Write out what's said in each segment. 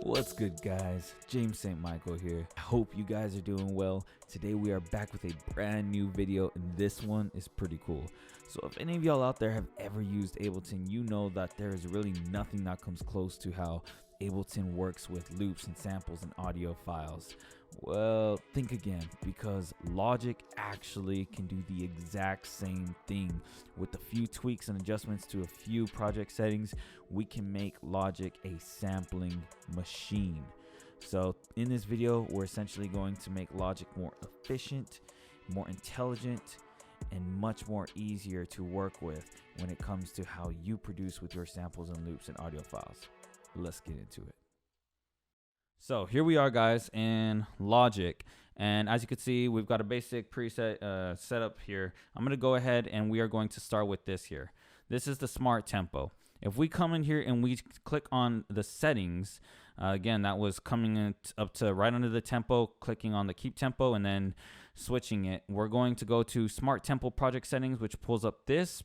What's good, guys? James St. Michael here. I hope you guys are doing well. Today we are back with a brand new video, and this one is pretty cool. So if any of y'all out there have ever used Ableton, you know that there is really nothing that comes close to how Ableton works with loops and samples and audio files. Well, think again, because Logic actually can do the exact same thing. With a few tweaks and adjustments to a few project settings, we can make Logic a sampling machine. So in this video, we're essentially going to make Logic more efficient, more intelligent, and much more easier to work with when it comes to how you produce with your samples and loops and audio files. Let's get into it. So here we are, guys, in Logic, and as you can see, we've got a basic preset setup here. I'm going to go ahead and we are going to start with this here. This is the smart tempo. If we come in here and we click on the settings, again, that was coming in up to right under the tempo, clicking on the keep tempo and then switching it. We're going to go to smart tempo project settings, which pulls up this.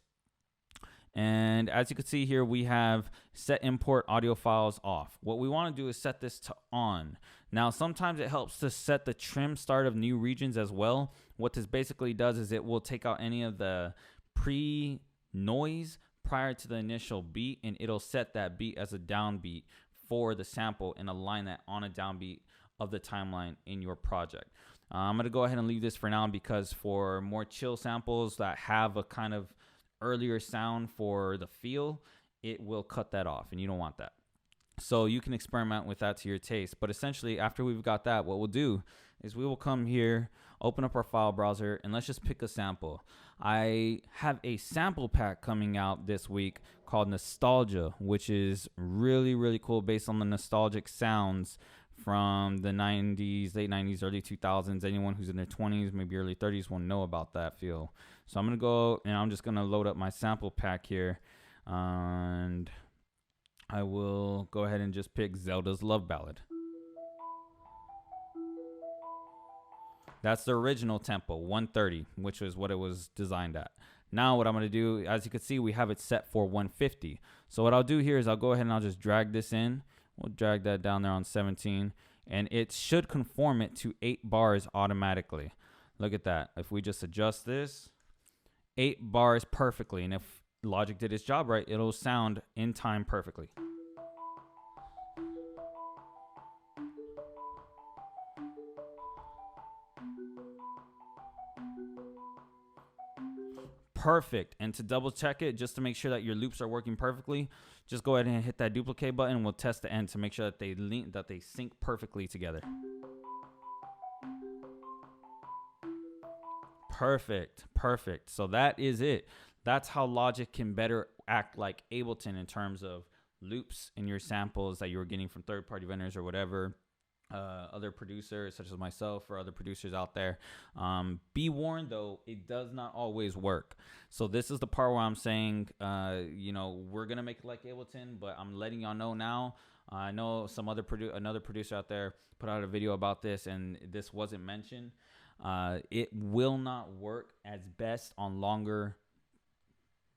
And as you can see here, we have set import audio files off. What we want to do is set this to on. Now, sometimes it helps to set the trim start of new regions as well. What this basically does is it will take out any of the pre-noise prior to the initial beat, and it'll set that beat as a downbeat for the sample and align that on a downbeat of the timeline in your project. I'm going to go ahead and leave this for now because for more chill samples that have a kind of earlier sound for the feel, it will cut that off, and you don't want that. So you can experiment with that to your taste. But essentially, after we've got that, what we'll do is we will come here, open up our file browser, and let's just pick a sample. I have a sample pack coming out this week called Nostalgia, which is really, really cool based on the nostalgic sounds from the 90s, late 90s, early 2000s. Anyone who's in their 20s, maybe early 30s will know about that feel. So I'm going to go and I'm just going to load up my sample pack here. And I will go ahead and just pick Zelda's Love Ballad. That's the original tempo, 130, which is what it was designed at. Now what I'm going to do, as you can see, we have it set for 150. So what I'll do here is I'll go ahead and I'll just drag this in. We'll drag that down there on 17, and it should conform it to 8 bars automatically. Look at that. If we just adjust this, 8 bars perfectly, and if Logic did its job right, it'll sound in time perfectly. Perfect. And to double check it, just to make sure that your loops are working perfectly, just go ahead and hit that duplicate button, and we'll test the end to make sure that they sync perfectly together. Perfect. So that is it. That's how Logic can better act like Ableton in terms of loops in your samples that you're getting from third-party vendors or whatever. Other producers such as myself or other producers out there. Be warned though, it does not always work. So this is the part where I'm saying, we're gonna make it like Ableton, but I'm letting y'all know now. I know some other another producer out there put out a video about this, and this wasn't mentioned. It will not work as best on longer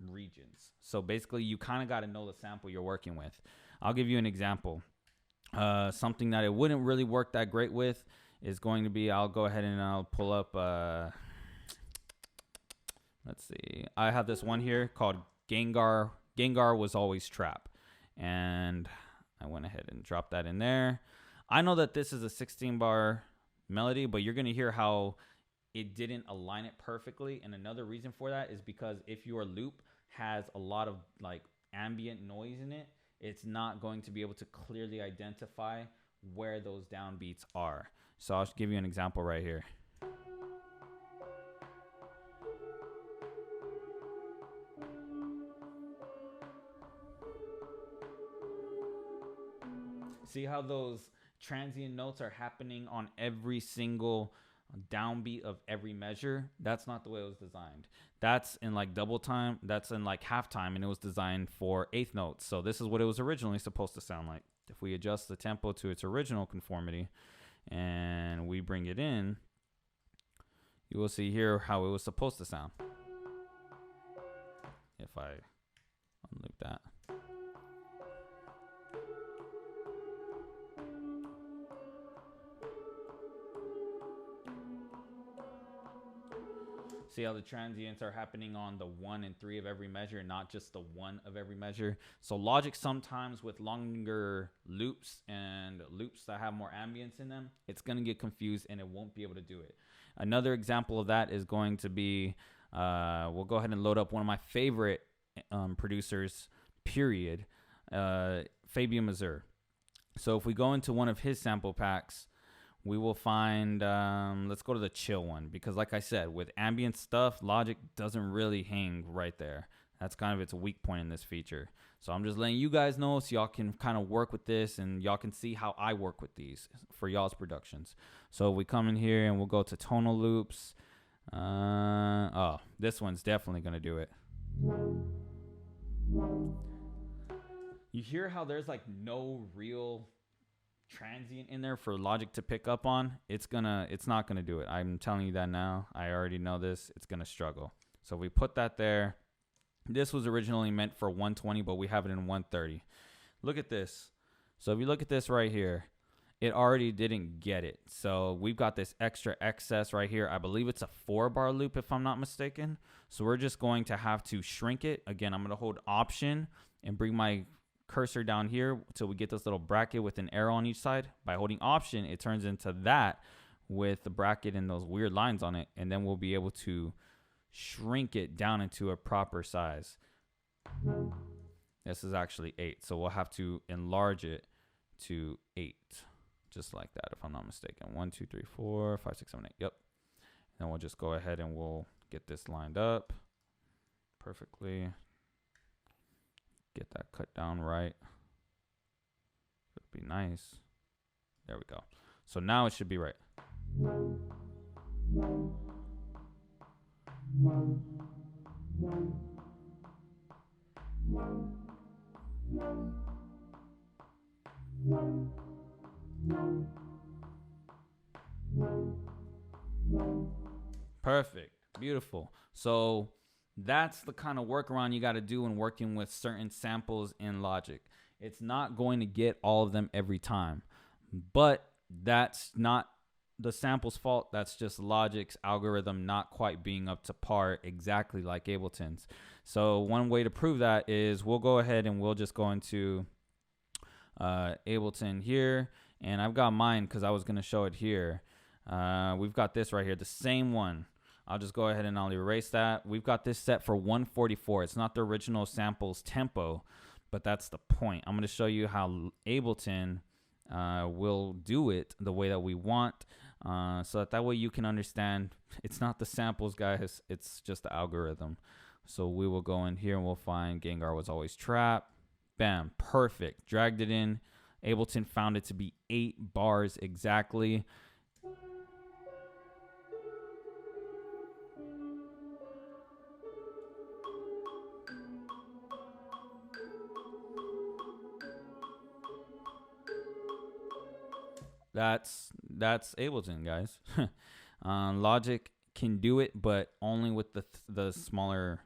regions. So basically, you kind of got to know the sample you're working with. I'll give you an example. Something that it wouldn't really work that great with is going to be, I'll go ahead and I'll pull up, let's see. I have this one here called Gengar. Gengar Was Always Trap. And I went ahead and dropped that in there. I know that this is a 16-bar melody, but you're going to hear how it didn't align it perfectly. And another reason for that is because if your loop has a lot of like ambient noise in it, it's not going to be able to clearly identify where those downbeats are. So I'll just give you an example right here. See how those transient notes are happening on every single downbeat of every measure? That's not the way it was designed. That's in like double time, that's in like half time, and it was designed for eighth notes. So this is what it was originally supposed to sound like. If we adjust the tempo to its original conformity and we bring it in, you will see here how it was supposed to sound. If I unloop that. See how the transients are happening on the 1 and 3 of every measure, not just the 1 of every measure. So Logic sometimes with longer loops and loops that have more ambience in them, it's going to get confused and it won't be able to do it. Another example of that is going to be, we'll go ahead and load up one of my favorite producers, period, Fabian Mazur. So if we go into one of his sample packs, we will find, let's go to the chill one, because like I said, with ambient stuff, Logic doesn't really hang right there. That's kind of its weak point in this feature. So I'm just letting you guys know so y'all can kind of work with this and y'all can see how I work with these for y'all's productions. So we come in here and we'll go to tonal loops. Oh, this one's definitely going to do it. You hear how there's like no real transient in there for Logic to pick up on? It's not gonna do it. I'm telling you that now. I already know this. It's gonna struggle. So we put that there. This was originally meant for 120, but we have it in 130. Look at this. So if you look at this right here, it already didn't get it. So we've got this extra excess right here. I believe it's a 4-bar loop if I'm not mistaken. So we're just going to have to shrink it. Again, I'm gonna hold Option and bring my cursor down here till we get this little bracket with an arrow on each side. By holding Option, it turns into that with the bracket and those weird lines on it, and then we'll be able to shrink it down into a proper size. This is actually 8, so we'll have to enlarge it to 8, just like that if I'm not mistaken. 1 2 3 4 5 6 7 8. Yep. And then we'll just go ahead and we'll get this lined up perfectly. Get that cut down right. It'd be nice. There we go. So now it should be right. Perfect. Beautiful. So that's the kind of workaround you got to do when working with certain samples in Logic. It's not going to get all of them every time, but that's not the sample's fault. That's just Logic's algorithm not quite being up to par exactly like Ableton's. So one way to prove that is we'll go ahead and we'll just go into Ableton here, and I've got mine because I was going to show it here. We've got this right here, the same one. I'll just go ahead and I'll erase that. We've got this set for 144. It's not the original sample's tempo, but that's the point. I'm going to show you how Ableton will do it the way that we want, so that way you can understand it's not the samples, guys. It's just the algorithm. So we will go in here and we'll find Gengar Was Always Trapped. Bam, perfect. Dragged it in. Ableton found it to be 8 bars exactly. That's Ableton, guys. Logic can do it, but only with the smaller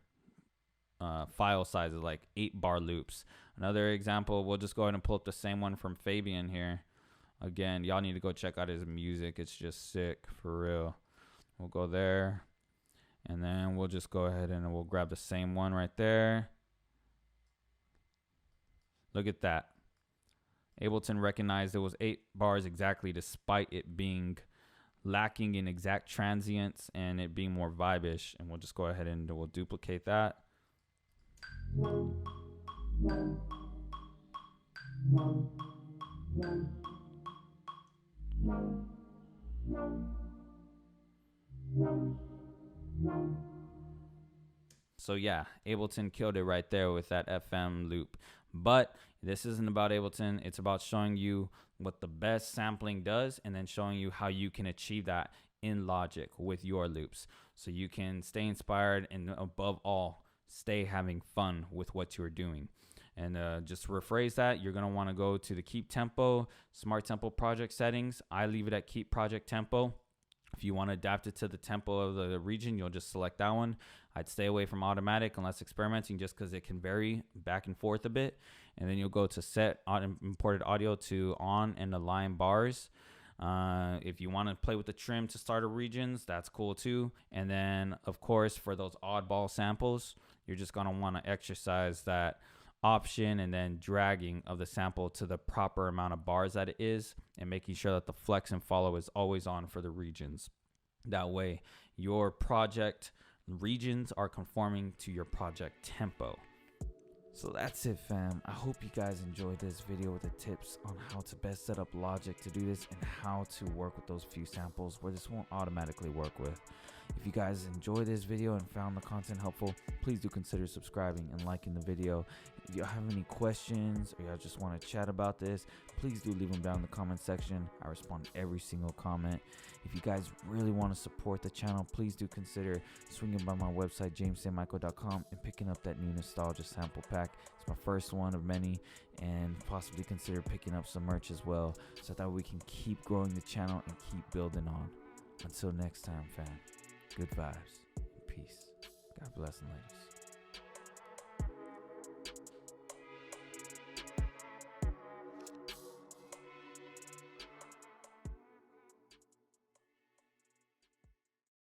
file sizes, like 8-bar loops. Another example, we'll just go ahead and pull up the same one from Fabian here. Again, y'all need to go check out his music. It's just sick, for real. We'll go there, and then we'll just go ahead and we'll grab the same one right there. Look at that. Ableton recognized it was 8 bars exactly, despite it being lacking in exact transients and it being more vibe-ish. And we'll just go ahead and we'll duplicate that. So yeah, Ableton killed it right there with that FM loop. But this isn't about Ableton. It's about showing you what the best sampling does and then showing you how you can achieve that in Logic with your loops. So you can stay inspired and above all, stay having fun with what you're doing. And just to rephrase that, you're going to want to go to the Keep Tempo, Smart Tempo project settings. I leave it at Keep Project Tempo. If you want to adapt it to the tempo of the region, you'll just select that one. I'd stay away from automatic unless experimenting, just because it can vary back and forth a bit. And then you'll go to set imported audio to on and align bars. If you want to play with the trim to starter regions, that's cool too. And then of course, for those oddball samples, you're just going to want to exercise that option and then dragging of the sample to the proper amount of bars that it is, and making sure that the flex and follow is always on for the regions. That way your project regions are conforming to your project tempo. So that's it, fam. I hope you guys enjoyed this video with the tips on how to best set up Logic to do this and how to work with those few samples where this won't automatically work with. If you guys enjoyed this video and found the content helpful, please do consider subscribing and liking the video. If you have any questions or y'all just want to chat about this, please do leave them down in the comment section. I respond to every single comment. If you guys really want to support the channel, please do consider swinging by my website, jamesstmichael.com, and picking up that new nostalgia sample pack. It's my first one of many, and possibly consider picking up some merch as well, so that we can keep growing the channel and keep building on. Until next time, fam, good vibes and peace. God bless and ladies.